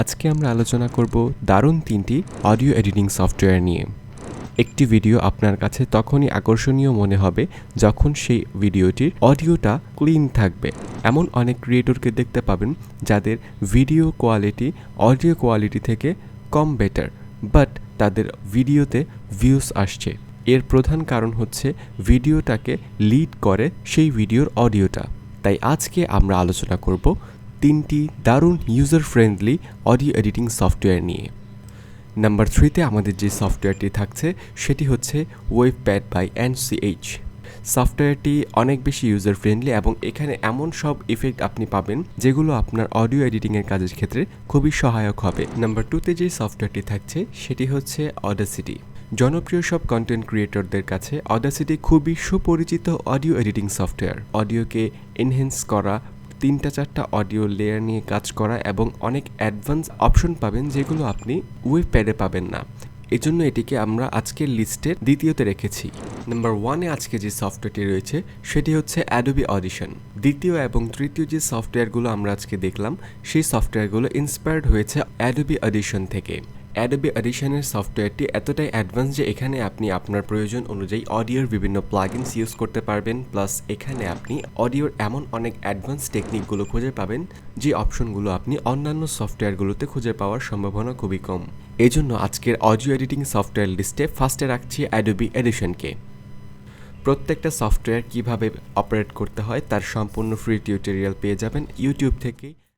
আজকে আমরা আলোচনা করব দারুণ 3টি অডিও এডিটিং সফটওয়্যার নিয়ে। একটি ভিডিও আপনার কাছে তখনই আকর্ষণীয় মনে হবে যখন সেই ভিডিওটির অডিওটা ক্লিন থাকবে। এমন অনেক ক্রিয়েটরকে দেখতে পাবেন যাদের ভিডিও কোয়ালিটি অডিও কোয়ালিটি থেকে কম বেটার, বাট তাদের ভিডিওতে ভিউজ আসছে। এর প্রধান কারণ হচ্ছে ভিডিওটাকে লিড করে সেই ভিডিওর অডিওটা। তাই আজকে আমরা আলোচনা করব 3টি দারুণ user friendly audio editing software নিয়ে। নাম্বার 3তে আমাদের যে সফটওয়্যারটি থাকছে সেটি হচ্ছে ওয়েবপ্যাড বাই NCH। সফটওয়্যারটি অনেক বেশি ইউজার ফ্রেন্ডলি এবং এখানে এমন সব ইফেক্ট আপনি পাবেন যেগুলো আপনার অডিও এডিটিংয়ের কাজের ক্ষেত্রে খুবই সহায়ক হবে। নাম্বার 2তে যে সফটওয়্যারটি থাকছে সেটি হচ্ছে অডাসিটি। জনপ্রিয় সব কন্টেন্ট ক্রিয়েটরদের কাছে অডাসিটি খুবই সুপরিচিত অডিও এডিটিং সফটওয়্যার। অডিওকে এনহ্যান্স করা, 3-4টা অডিও লেয়ার নিয়ে কাজ করা এবং অনেক অ্যাডভান্স অপশন পাবেন যেগুলো আপনি ওয়েবপ্যাডে পাবেন না। এজন্য এটিকে আমরা আজকের লিস্টের দ্বিতীয়তে রেখেছি। নাম্বার 1-এ আজকে যে সফটওয়্যারটি রয়েছে সেটি হচ্ছে অ্যাডোবি অডিশন। দ্বিতীয় এবং তৃতীয় যে সফটওয়্যারগুলো আমরা আজকে দেখলাম সেই সফটওয়্যারগুলো ইন্সপায়ার্ড হয়েছে অ্যাডোবি অডিশন থেকে। অ্যাডোবি অডিশনের সফটওয়্যারটি এতটাই অ্যাডভান্স যে এখানে আপনি আপনার প্রয়োজন অনুযায়ী অডিওর বিভিন্ন প্লাগইনস ইউজ করতে পারবেন, প্লাস এখানে আপনি অডিওর এমন অনেক অ্যাডভান্স টেকনিকগুলো খুঁজে পাবেন যে অপশনগুলো আপনি অন্যান্য সফটওয়্যারগুলোতে খুঁজে পাওয়ার সম্ভাবনা খুবই কম। এজন্য আজকের অডিও এডিটিং সফটওয়্যার লিস্টে ফার্স্টে রাখছি অ্যাডোবি অডিশনকে। প্রত্যেকটা সফটওয়্যার কিভাবে অপারেট করতে হয় তার সম্পূর্ণ ফ্রি টিউটোরিয়াল পেয়ে যাবেন ইউটিউব থেকে।